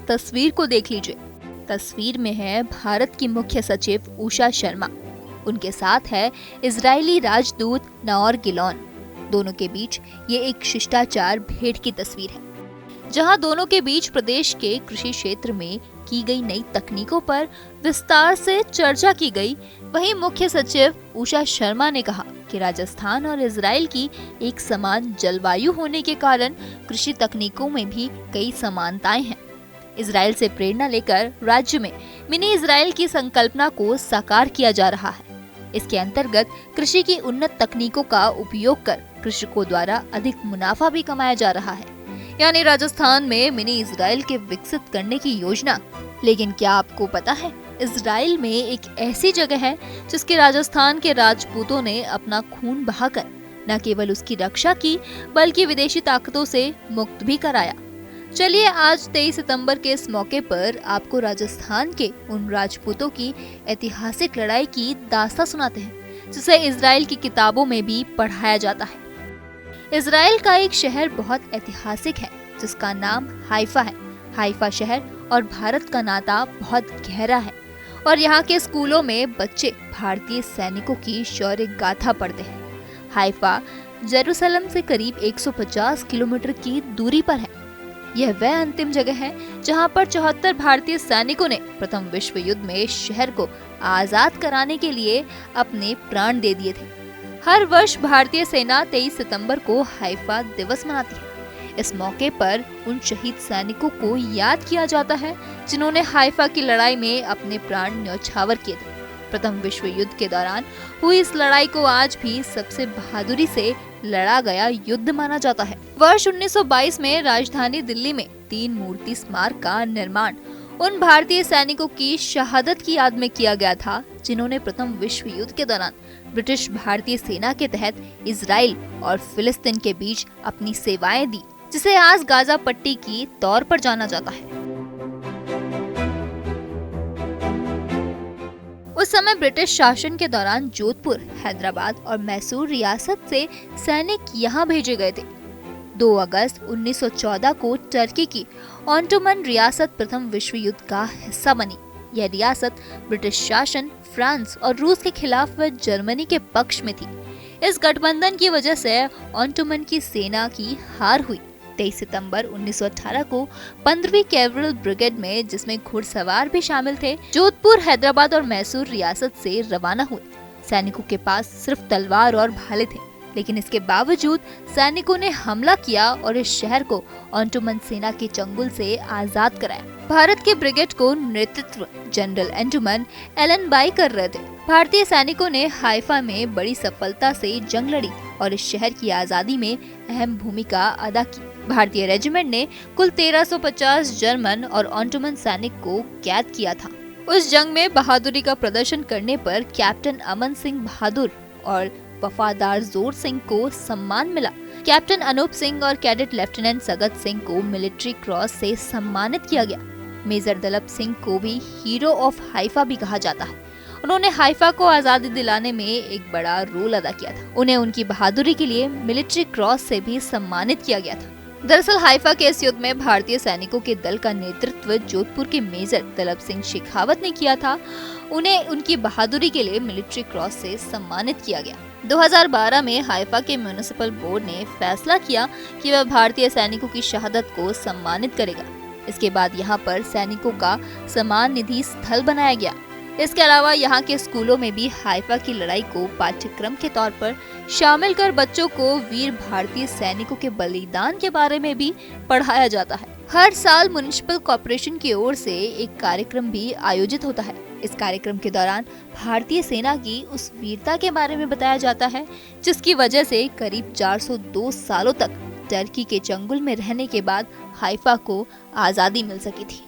तस्वीर को देख लीजिए। तस्वीर में है भारत की मुख्य सचिव उषा शर्मा, उनके साथ है इजरायली राजदूत नाओर गिलोन। दोनों के बीच ये एक शिष्टाचार भेंट की तस्वीर है, जहां दोनों के बीच प्रदेश के कृषि क्षेत्र में की गई नई तकनीकों पर विस्तार से चर्चा की गई। वहीं मुख्य सचिव उषा शर्मा ने कहा कि राजस्थान और इजराइल की एक समान जलवायु होने के कारण कृषि तकनीकों में भी कई समानताएं हैं। इजराइल से प्रेरणा लेकर राज्य में मिनी इजराइल की संकल्पना को साकार किया जा रहा है। इसके अंतर्गत कृषि की उन्नत तकनीकों का उपयोग कर कृषकों द्वारा अधिक मुनाफा भी कमाया जा रहा है, यानी राजस्थान में मिनी इजराइल के विकसित करने की योजना। लेकिन क्या आपको पता है, इजराइल में एक ऐसी जगह है जिसके राजस्थान के राजपूतों ने अपना खून बहाकर न केवल उसकी रक्षा की बल्कि विदेशी ताकतों से मुक्त भी कराया। चलिए आज 23 सितंबर के इस मौके पर आपको राजस्थान के उन राजपूतों की ऐतिहासिक लड़ाई की दास्तां सुनाते हैं, जिसे इजराइल की किताबों में भी पढ़ाया जाता है। इजराइल का एक शहर बहुत ऐतिहासिक है जिसका नाम हाइफा है। हाइफा शहर और भारत का नाता बहुत गहरा है और यहाँ के स्कूलों में बच्चे भारतीय सैनिकों की शौर्य गाथा पढ़ते हैं। हाइफा जेरूसलम से करीब 150 किलोमीटर की दूरी पर है। यह वह अंतिम जगह है जहाँ पर 74 भारतीय सैनिकों ने प्रथम विश्व युद्ध में शहर को आजाद कराने के लिए अपने प्राण दे दिए थे। हर वर्ष भारतीय सेना 23 सितंबर को हाइफा दिवस मनाती है। इस मौके पर उन शहीद सैनिकों को याद किया जाता है जिन्होंने हाइफा की लड़ाई में अपने प्राण न्यौछावर किए थे। प्रथम विश्व युद्ध के दौरान हुई इस लड़ाई को आज भी सबसे बहादुरी से लड़ा गया युद्ध माना जाता है। वर्ष 1922 में राजधानी दिल्ली में 3 मूर्ति स्मारक का निर्माण उन भारतीय सैनिकों की शहादत की याद में किया गया था जिन्होंने प्रथम विश्व युद्ध के दौरान ब्रिटिश भारतीय सेना के तहत इजराइल और फिलिस्तीन के बीच अपनी सेवाएं दी, जिसे आज गाजा पट्टी की तौर पर जाना जाता है। उस समय ब्रिटिश शासन के दौरान जोधपुर, हैदराबाद और मैसूर रियासत से सैनिक यहाँ भेजे गए थे। 2 अगस्त 1914 को टर्की की ऑटोमन रियासत प्रथम विश्व युद्ध का हिस्सा बनी। यह रियासत ब्रिटिश शासन, फ्रांस और रूस के खिलाफ व जर्मनी के पक्ष में थी। इस गठबंधन की वजह से ऑटोमन की सेना की हार हुई। 23 सितंबर 1918 को 15वीं कैवरल ब्रिगेड में, जिसमें घुड़सवार भी शामिल थे, जोधपुर, हैदराबाद और मैसूर रियासत से रवाना हुए। सैनिकों के पास सिर्फ तलवार और भाले थे, लेकिन इसके बावजूद सैनिकों ने हमला किया और इस शहर को ऑटोमन सेना के चंगुल से आजाद कराया। भारत के ब्रिगेड को नेतृत्व जनरल एंटोमन एलन बाई कर रहे थे। भारतीय सैनिकों ने हाइफा में बड़ी सफलता से जंग लड़ी और इस शहर की आजादी में अहम भूमिका अदा की। भारतीय रेजिमेंट ने कुल 1350 जर्मन और ऑटोमन सैनिक को कैद किया था। उस जंग में बहादुरी का प्रदर्शन करने पर कैप्टन अमन सिंह बहादुर और वफादार जोर सिंह को सम्मान मिला। कैप्टन अनूप सिंह और कैडेट लेफ्टिनेंट सगत सिंह को मिलिट्री क्रॉस से सम्मानित किया गया। मेजर दलप सिंह को भी हीरो ऑफ हाइफा भी कहा जाता है। उन्होंने हाइफा को आजादी दिलाने में एक बड़ा रोल अदा किया था। उन्हें उनकी बहादुरी के लिए मिलिट्री क्रॉस से भी सम्मानित किया गया था। दरअसल हाइफा के इस युद्ध में भारतीय सैनिकों के दल का नेतृत्व जोधपुर के मेजर दलप सिंह शेखावत ने किया था। उन्हें उनकी बहादुरी के लिए मिलिट्री क्रॉस से सम्मानित किया गया। 2012 में हाइफा के म्युनिसिपल बोर्ड ने फैसला किया कि वह भारतीय सैनिकों की शहादत को सम्मानित करेगा। इसके बाद यहाँ पर सैनिकों का सम्मान निधि स्थल बनाया गया। इसके अलावा यहाँ के स्कूलों में भी हाइफा की लड़ाई को पाठ्यक्रम के तौर पर शामिल कर बच्चों को वीर भारतीय सैनिकों के बलिदान के बारे में भी पढ़ाया जाता है। हर साल म्युनिसिपल कॉर्पोरेशन की ओर से एक कार्यक्रम भी आयोजित होता है। इस कार्यक्रम के दौरान भारतीय सेना की उस वीरता के बारे में बताया जाता है जिसकी वजह से करीब 402 सालों तक टर्की के चंगुल में रहने के बाद हाइफा को आजादी मिल सकी थी।